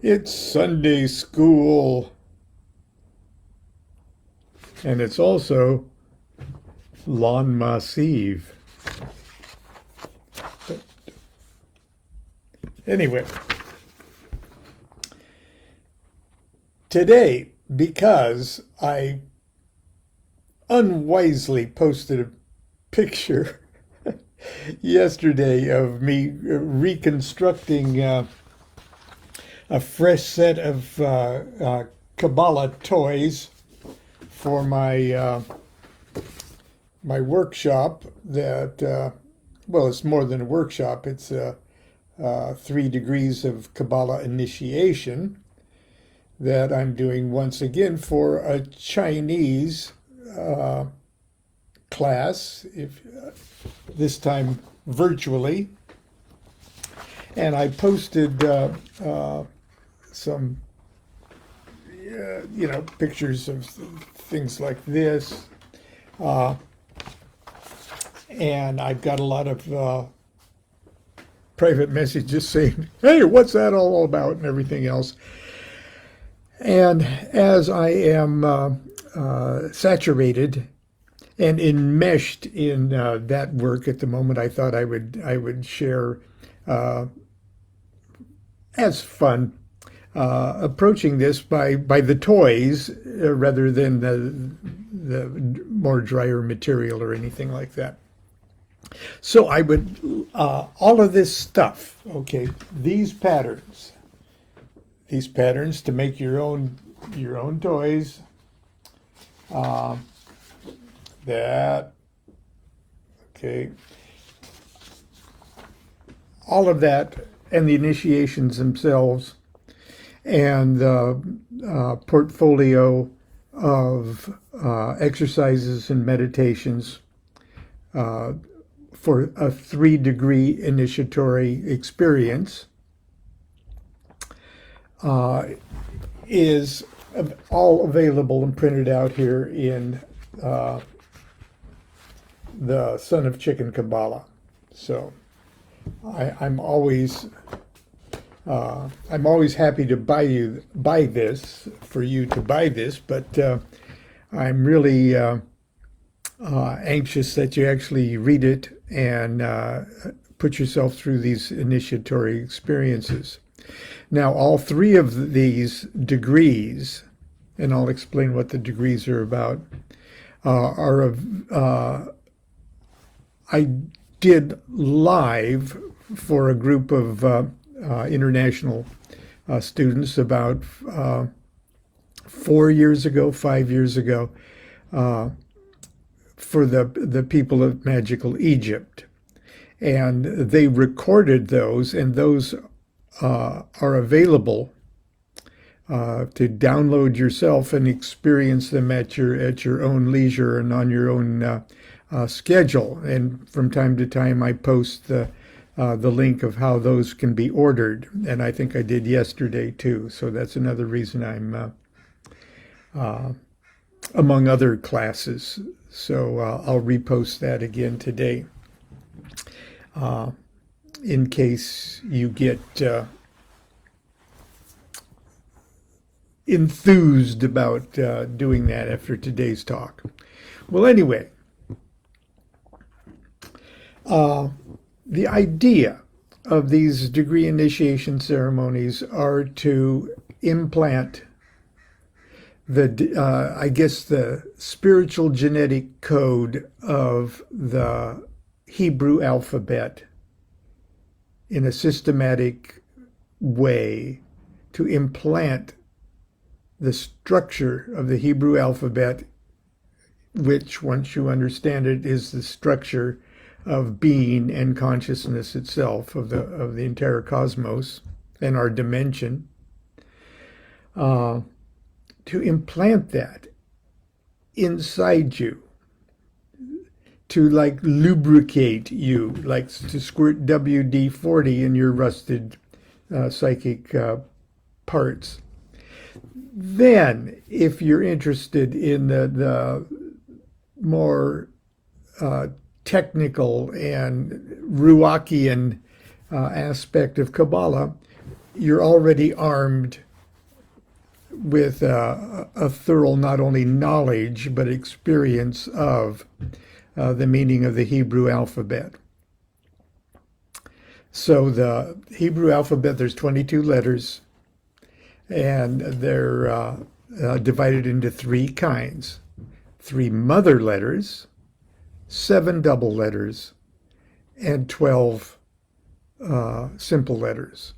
It's Sunday school, and it's also Lon Milo. Anyway, today, because I unwisely posted a picture yesterday of me reconstructing a fresh set of Kabbalah toys for my workshop. Well, it's more than a workshop. It's 3 degrees of Kabbalah initiation that I'm doing once again for a Chinese class, if this time virtually. And I posted some, pictures of things like this. And I've got a lot of private messages saying, hey, what's that all about, and everything else. And as I am saturated and enmeshed in that work at the moment, I thought I would share as fun approaching this by the toys rather than the more drier material or anything like that. So I would all of this stuff, okay, these patterns to make your own toys. That, okay, all of that, and the initiations themselves, and the portfolio of exercises and meditations for a 3-degree initiatory experience is all available and printed out here in the Son of Chicken Kabbalah. So I'm always happy to buy this for you to buy this, but I'm really anxious that you actually read it and put yourself through these initiatory experiences. Now, all 3 of these degrees, and I'll explain what the degrees are about, I did live for a group of international students about 4 years ago, 5 years ago, for the people of Magical Egypt. And they recorded those, and those are available to download yourself and experience them at your own leisure and on your own schedule. And from time to time, I post the link of how those can be ordered, and I think I did yesterday too. So that's another reason I'm among other classes. So I'll repost that again today, in case you get enthused about doing that after today's talk. Well, anyway, the idea of these degree initiation ceremonies are to implant the spiritual genetic code of the Hebrew alphabet in a systematic way, to implant the structure of the Hebrew alphabet, which, once you understand it, is the structure of being and consciousness itself, of the entire cosmos and our dimension, to implant that inside you, to like lubricate you, like to squirt WD-40 in your rusted psychic parts. Then, if you're interested in the more technical and Ruachian aspect of Kabbalah, you're already armed with a thorough not only knowledge but experience of the meaning of the Hebrew alphabet. So the Hebrew alphabet, there's 22 letters, and they're divided into three kinds: 3 mother letters, 7 double letters, and 12 simple letters.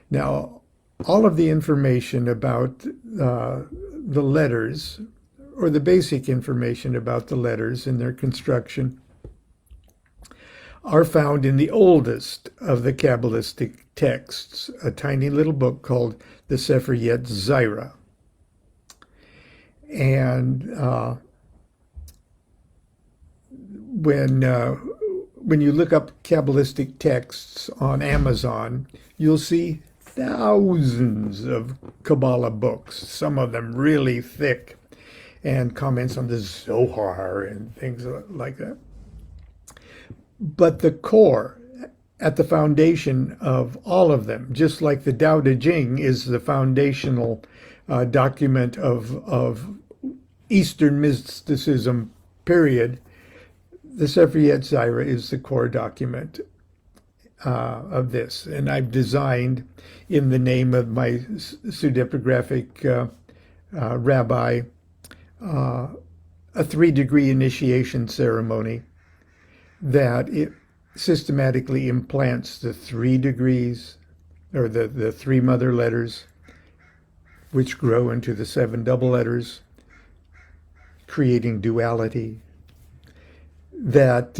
Now, all of the information about the letters, or the basic information about the letters and their construction, are found in the oldest of the Kabbalistic texts, a tiny little book called the Sefer Yetzirah. And when you look up Kabbalistic texts on Amazon, you'll see thousands of Kabbalah books, some of them really thick, and comments on the Zohar and things like that. But the core, at the foundation of all of them, just like the Tao Te Ching is the foundational document of Eastern mysticism, period, the Sefer Yetzirah is the core document of this. And I've designed, in the name of my pseudepigraphic rabbi, a 3-degree initiation ceremony that it systematically implants the 3 degrees, or the 3 mother letters, which grow into the 7 double letters, creating duality, that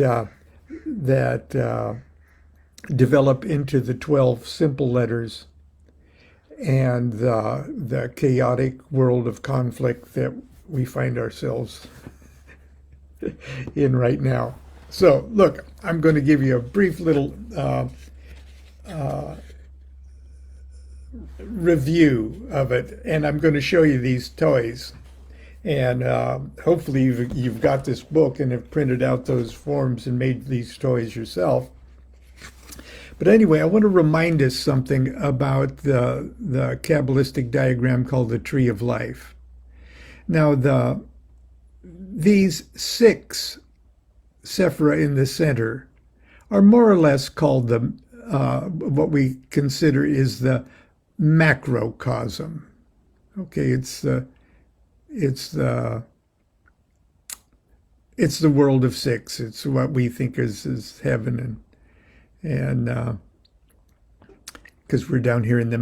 develop into the 12 simple letters, and the chaotic world of conflict that we find ourselves in right now. So, look, I'm going to give you a brief little review of it, and I'm going to show you these toys. And hopefully you've got this book and have printed out those forms and made these toys yourself. But anyway, I want to remind us something about the Kabbalistic diagram called the Tree of Life. Now, these 6 sephira in the center are more or less called what we consider is the macrocosm. Okay, it's the world of 6. It's what we think is heaven, and because we're down here in the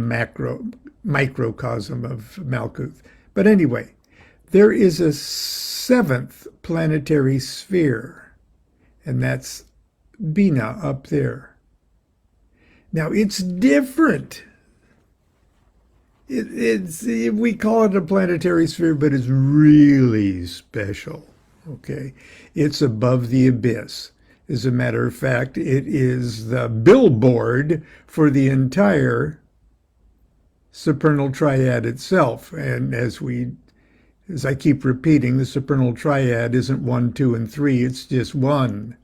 microcosm of Malkuth. But anyway, there is a 7th planetary sphere, and that's Bina up there. Now, it's different. We call it a planetary sphere, but it's really special, okay? It's above the abyss. As a matter of fact, it is the billboard for the entire supernal triad itself. And as I keep repeating, the supernal triad isn't 1, 2, and 3. It's just one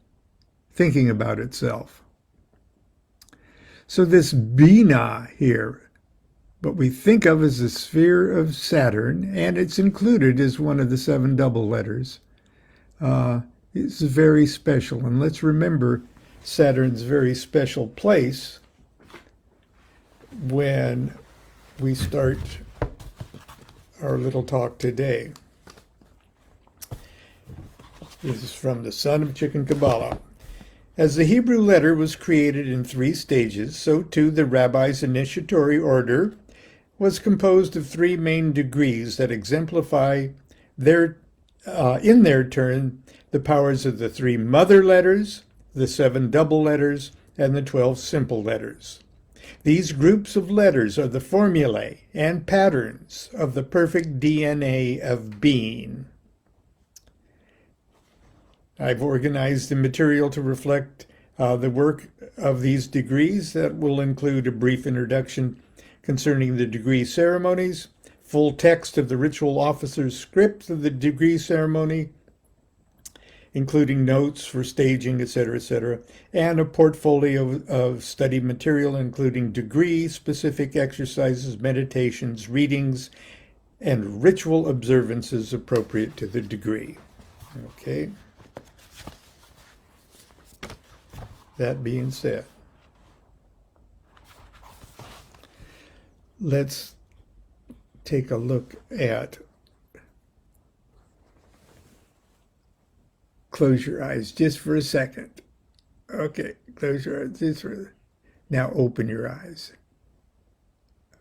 thinking about itself. So this Bina here, what we think of as the sphere of Saturn, and it's included as one of the 7 double letters, is very special. And let's remember Saturn's very special place when we start our little talk today. This is from the Son of Chicken Kabbalah. As the Hebrew letter was created in 3 stages, so too the rabbi's initiatory order was composed of 3 main degrees that exemplify in their turn the powers of the 3 mother letters, the 7 double letters, and the 12 simple letters. These groups of letters are the formulae and patterns of the perfect DNA of being. I've organized the material to reflect the work of these degrees that will include a brief introduction concerning the degree ceremonies, full text of the ritual officer's script of the degree ceremony, including notes for staging, etc., and a portfolio of study material, including degree-specific exercises, meditations, readings, and ritual observances appropriate to the degree. Okay. That being said, let's take a look at, close your eyes just for a second. Okay, close your eyes just for, now open your eyes.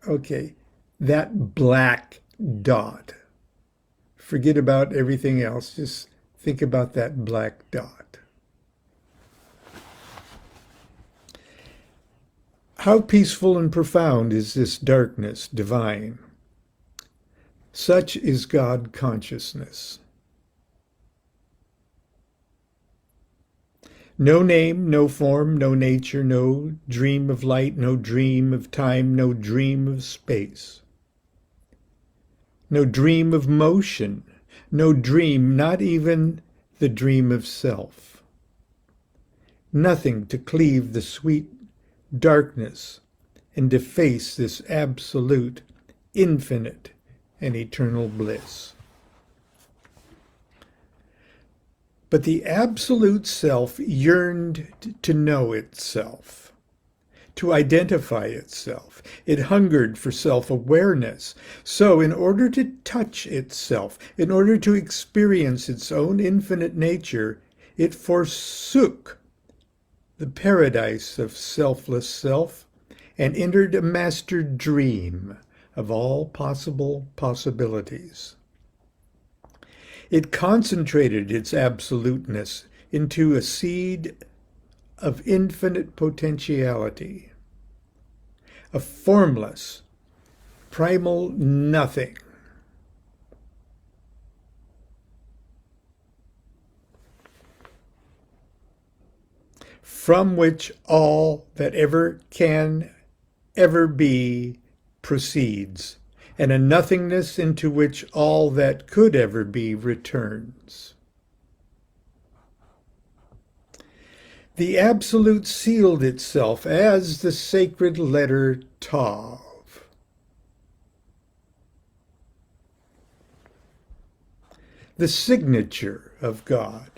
Okay, that black dot. Forget about everything else. Just think about that black dot. How peaceful and profound is this darkness divine? Such is God consciousness. No name, no form, no nature, no dream of light, no dream of time, no dream of space. No dream of motion, no dream, not even the dream of self. Nothing to cleave the sweet darkness and deface this absolute, infinite, and eternal bliss. But the absolute self yearned to know itself, to identify itself. It hungered for self-awareness. So in order to touch itself, in order to experience its own infinite nature, it forsook the paradise of selfless self and entered a master dream of all possible possibilities. It concentrated its absoluteness into a seed of infinite potentiality, a formless, primal nothing. From which all that ever can ever be proceeds, and a nothingness into which all that could ever be returns. The Absolute sealed itself as the sacred letter Tav. The signature of God.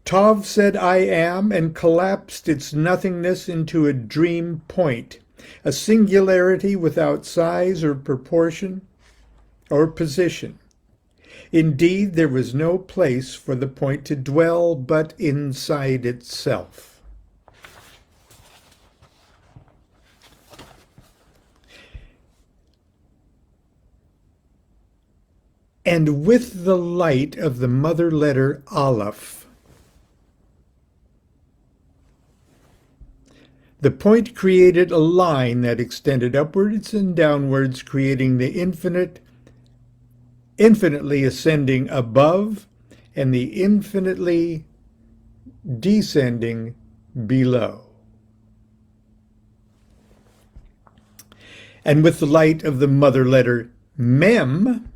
Tav said, I am, and collapsed its nothingness into a dream point, a singularity without size or proportion or position. Indeed, there was no place for the point to dwell but inside itself. And with the light of the mother letter Aleph, the point created a line that extended upwards and downwards, creating the infinitely ascending above and the infinitely descending below. And with the light of the mother letter Mem,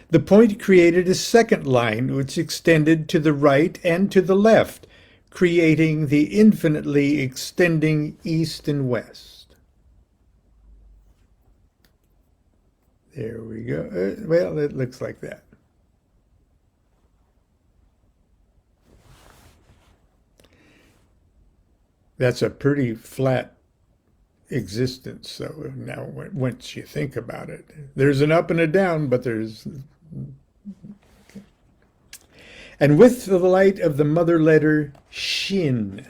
the point created a second line which extended to the right and to the left, creating the infinitely extending east and west. There we go. Well, it looks like that. That's a pretty flat existence. So now once you think about it, there's an up and a down, but there's... And with the light of the mother letter Shin,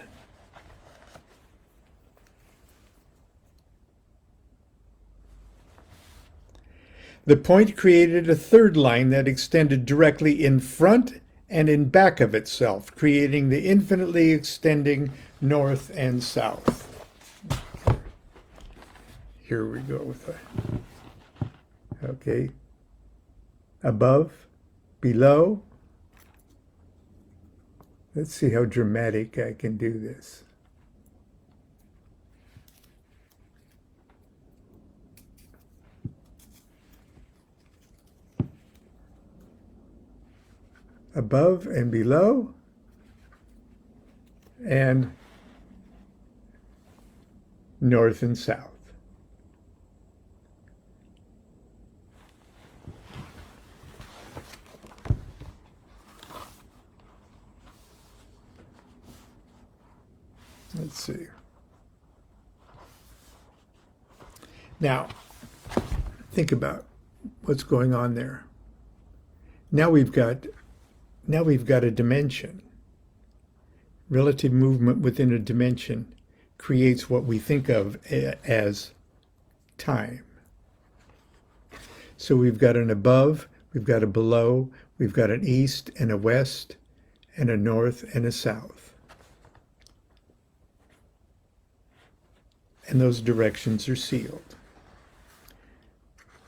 the point created a third line that extended directly in front and in back of itself, creating the infinitely extending north and south. Here we go with that. Okay. Above, below. Let's see how dramatic I can do this. above and below, and north and south. Let's see. Now, think about what's going on there. Now we've got a dimension. Relative movement within a dimension creates what we think of as time. So we've got an above, we've got a below, we've got an east and a west, and a north and a south. And those directions are sealed.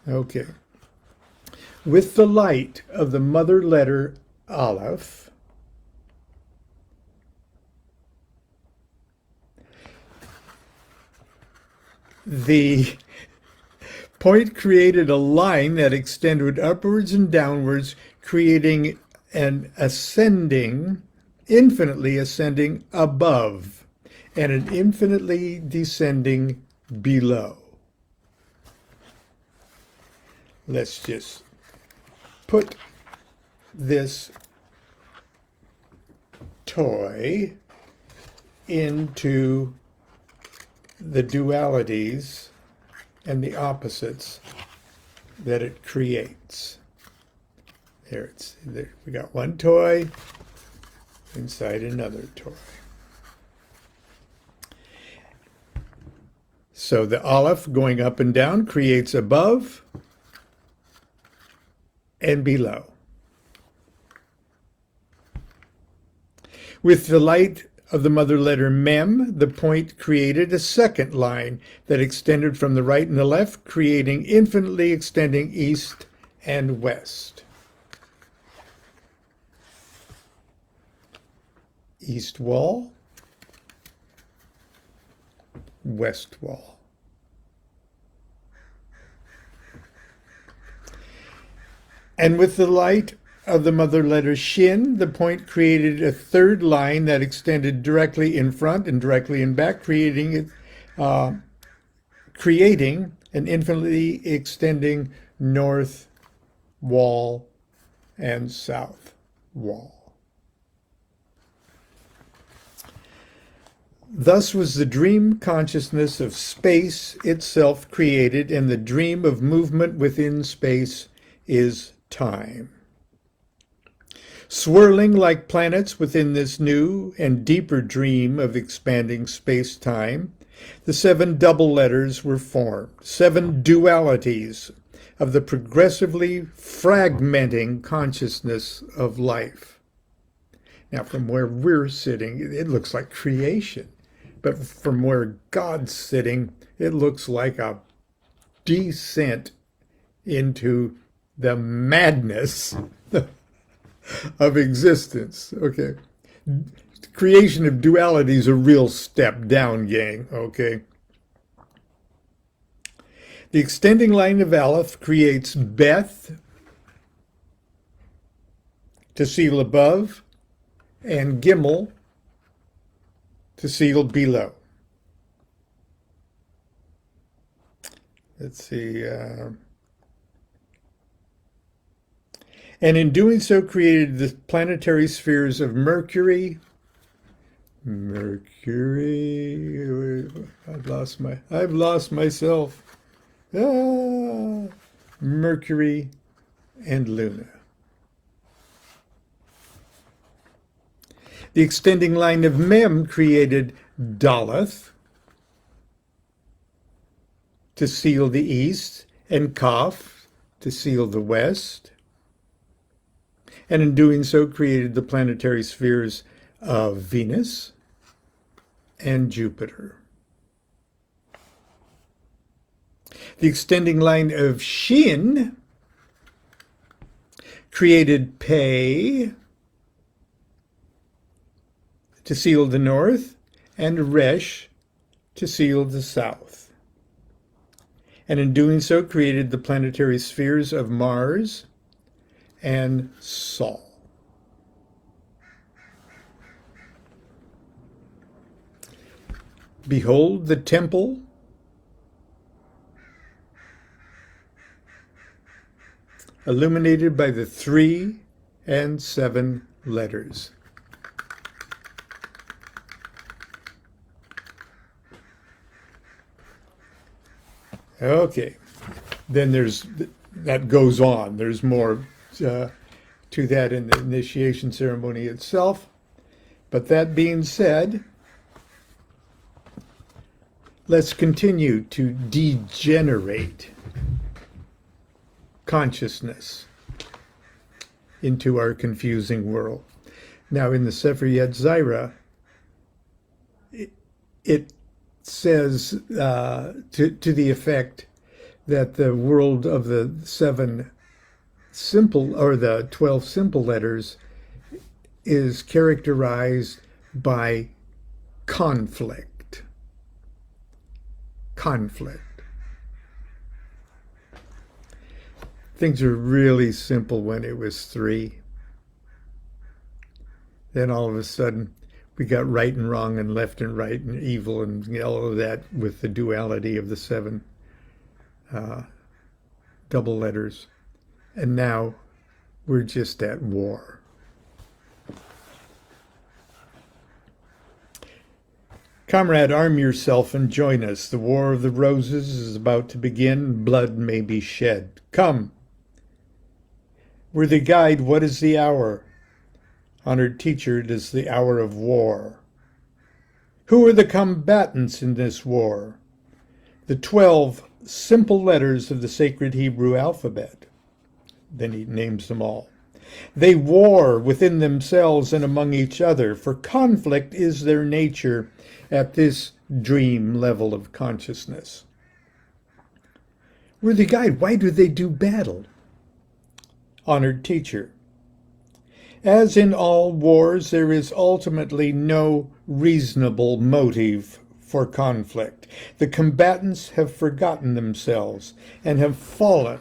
Okay. With the light of the mother letter Aleph, the point created a line that extended upwards and downwards, creating an ascending, infinitely ascending above, and an infinitely descending below. Let's just put this toy into the dualities and the opposites that it creates. There we got one toy inside another toy. So the Aleph going up and down creates above and below. With the light of the mother letter Mem, the point created a second line that extended from the right and the left, creating infinitely extending east and west. East wall, west wall. And with the light of the mother letter Shin, the point created a third line that extended directly in front and directly in back, creating an infinitely extending north wall and south wall. Thus was the dream consciousness of space itself created, and the dream of movement within space is time. Swirling like planets within this new and deeper dream of expanding space-time, the 7 double letters were formed, 7 dualities of the progressively fragmenting consciousness of life. Now, from where we're sitting, it looks like creation, but from where God's sitting, it looks like a descent into the madness of existence. Okay. Creation of duality is a real step down, gang. Okay. The extending line of Aleph creates Beth to seal above and Gimel to seal below. Let's see. And in doing so created the planetary spheres of Mercury. I've lost myself. Mercury and Luna. The extending line of Mem created Daleth to seal the east, and Kaf to seal the west, and in doing so created the planetary spheres of Venus and Jupiter. The extending line of Shin created Pe to seal the north, and Resh to seal the south. And in doing so created the planetary spheres of Mars and Sol. Behold the temple illuminated by the 3 and 7 letters. Okay, then that goes on. There's more to that in the initiation ceremony itself. But that being said, let's continue to degenerate consciousness into our confusing world. Now, in the Sefer Yetzirah, it says to the effect that the world of the 7 simple, or the 12 simple letters, is characterized by conflict. Conflict. Things are really simple when it was 3. Then all of a sudden, we got right and wrong and left and right and evil and all of that with the duality of the 7 double letters. And now we're just at war. Comrade, arm yourself and join us. The War of the Roses is about to begin. Blood may be shed. Come. Worthy guide, what is the hour? Honored teacher, it is the hour of war. Who are the combatants in this war? The 12 simple letters of the sacred Hebrew alphabet. Then he names them all. They war within themselves and among each other, for conflict is their nature at this dream level of consciousness. Worthy guide, why do they do battle? Honored teacher, as in all wars, there is ultimately no reasonable motive for conflict. The combatants have forgotten themselves and have fallen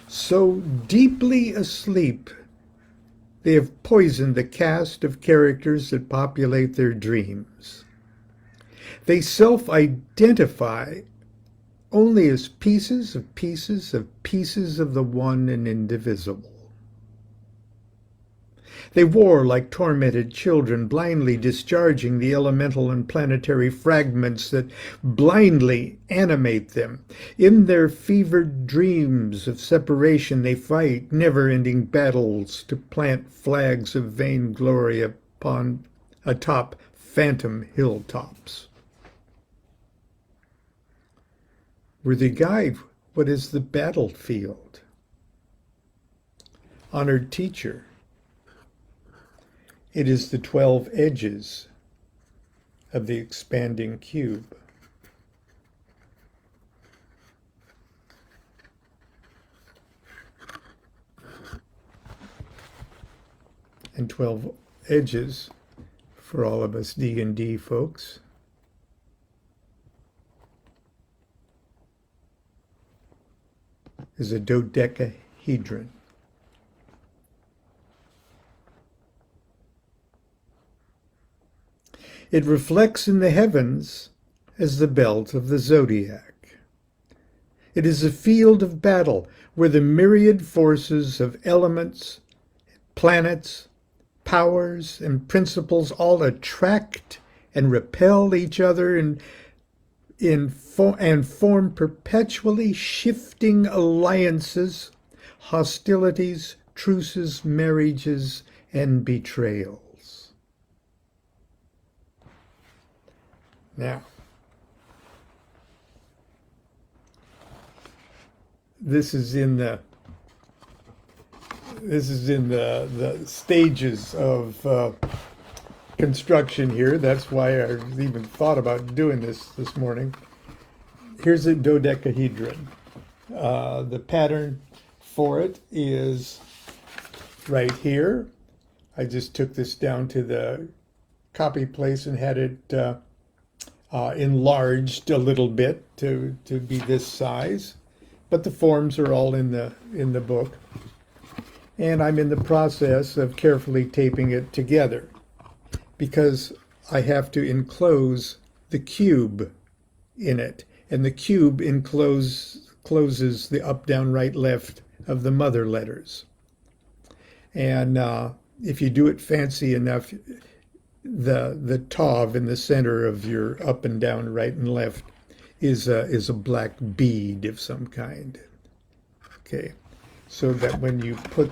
so deeply asleep they have poisoned the cast of characters that populate their dreams. They self-identify only as pieces of pieces of pieces of the one and indivisible. They war like tormented children, blindly discharging the elemental and planetary fragments that blindly animate them. In their fevered dreams of separation, they fight never-ending battles to plant flags of vainglory atop phantom hilltops. Worthy guide, what is the battlefield? Honored teacher, it is the 12 edges of the expanding cube. And 12 edges, for all of us D&D folks, is a dodecahedron. It reflects in the heavens as the belt of the zodiac. It is a field of battle where the myriad forces of elements, planets, powers, and principles all attract and repel each other and form perpetually shifting alliances, hostilities, truces, marriages, and betrayals. Now, this is in the stages of construction here. That's why I even thought about doing this morning. Here's a dodecahedron. The pattern for it is right here. I just took this down to the copy place and had it enlarged a little bit to be this size, but the forms are all in the book, and I'm in the process of carefully taping it together because I have to enclose the cube in it, and the cube closes the up, down, right, left of the mother letters. And if you do it fancy enough, the tav in the center of your up and down, right and left is a black bead of some kind. Okay, so that when you put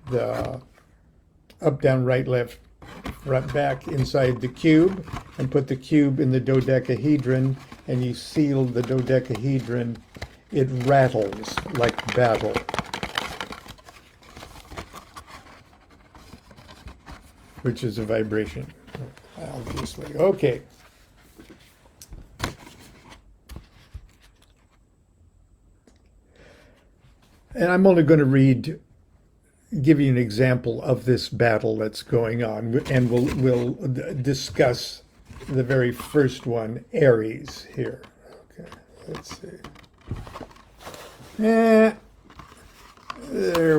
the up, down, right, left, front, back inside the cube and put the cube in the dodecahedron and you seal the dodecahedron, it rattles like battle. Which is a vibration, obviously. Okay. And I'm only going to give you an example of this battle that's going on, and we'll discuss the very first one, Aries, here. Okay, let's see. There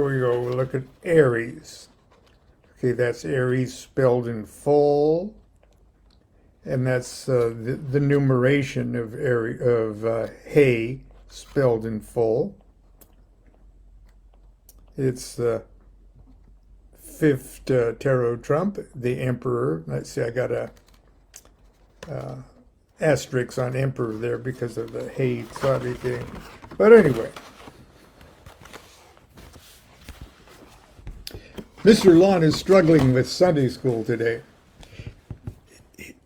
we go. We'll look at Aries. Okay, that's Aries spelled in full, and that's the numeration of Hay spelled in full. It's the fifth tarot trump, the Emperor. Let's see, I got a asterisk on Emperor there because of the Hay Saudi thing. But anyway, Mr. Lon is struggling with Sunday school today.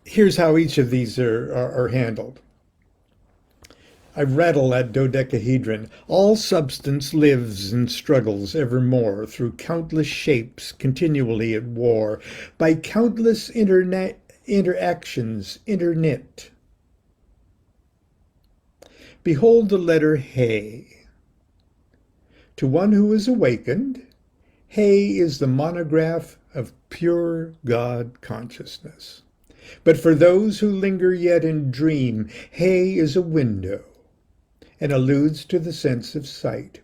Here's how each of these are handled. I rattle that dodecahedron. All substance lives and struggles evermore through countless shapes, continually at war, by countless interactions interknit. Behold the letter Hay. To one who is awakened, Hay is the monograph of pure God consciousness. But for those who linger yet in dream, Hay is a window and alludes to the sense of sight.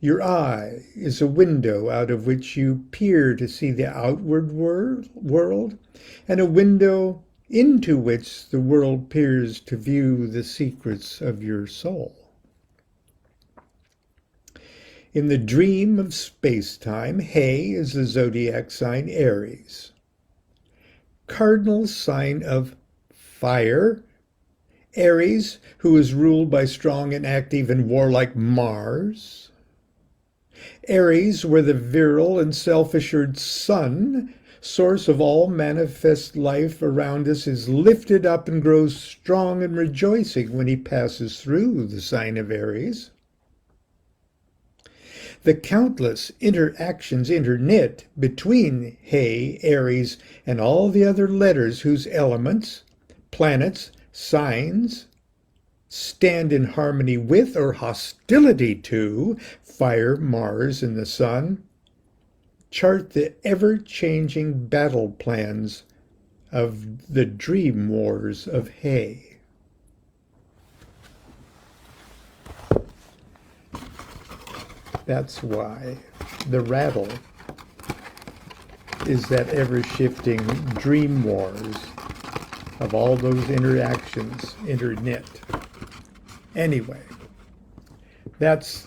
Your eye is a window out of which you peer to see the outward world, and a window into which the world peers to view the secrets of your soul. In the dream of space-time, Hay is the zodiac sign Aries. Cardinal sign of fire, Aries, who is ruled by strong and active and warlike Mars. Aries, where the virile and self-assured sun, source of all manifest life around us, is lifted up and grows strong and rejoicing when he passes through the sign of Aries. The countless interactions interknit between Hay, Aries, and all the other letters whose elements, planets, signs stand in harmony with or hostility to fire, Mars, and the sun, chart the ever-changing battle plans of the dream wars of Hay. That's why the rattle is that ever-shifting dream wars of all those interactions interknit. Anyway, that's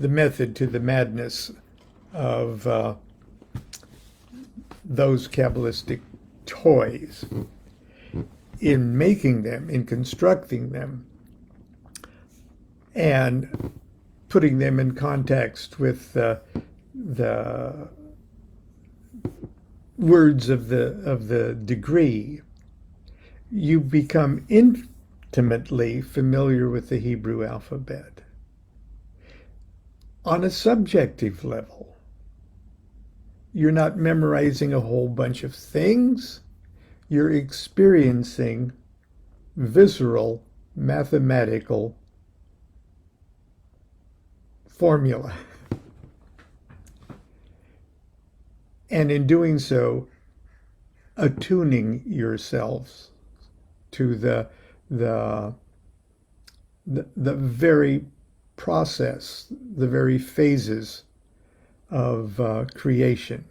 the method to the madness of those Kabbalistic toys. In making them, in constructing them, and putting them in context with the words of the degree, you become intimately familiar with the Hebrew alphabet. On a subjective level, you're not memorizing a whole bunch of things. You're experiencing visceral, mathematical formula. And in doing so, attuning yourselves to the very process, the very phases of creation.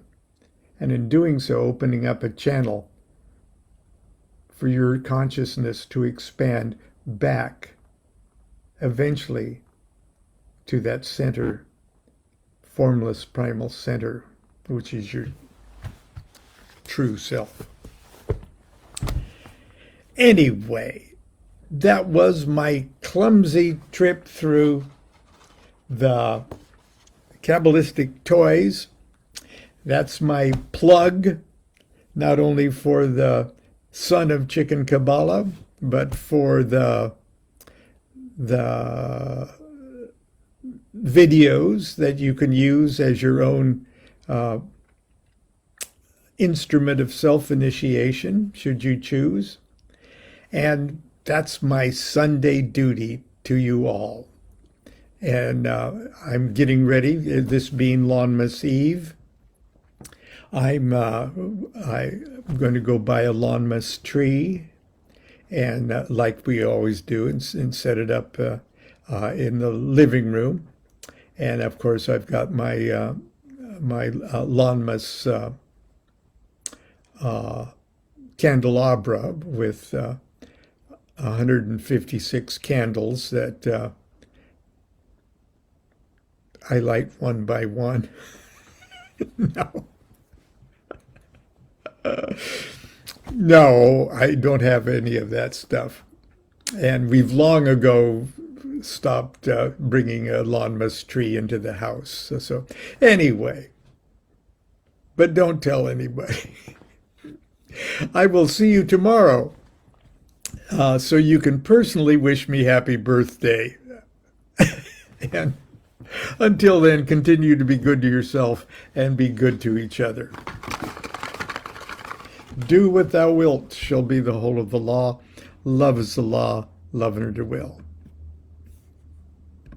And in doing so, opening up a channel for your consciousness to expand back eventually to that center, formless primal center, which is your true self. Anyway, that was my clumsy trip through the Kabbalistic toys. That's my plug, not only for the Son of Chicken Kabbalah, but for the videos that you can use as your own instrument of self-initiation, should you choose. And that's my Sunday duty to you all. And I'm getting ready, this being Lawnmas Eve. I'm going to go buy a Lawnmas tree, and like we always do, and set it up in the living room. And of course, I've got my Lawnmas candelabra with 156 candles that I light one by one. No. No, I don't have any of that stuff. And we've long ago stopped bringing a Lawnmas tree into the house. So anyway, but don't tell anybody. I will see you tomorrow, so you can personally wish me happy birthday. And until then, continue to be good to yourself and be good to each other. Do what thou wilt shall be the whole of the law. Love is the law, love under the will.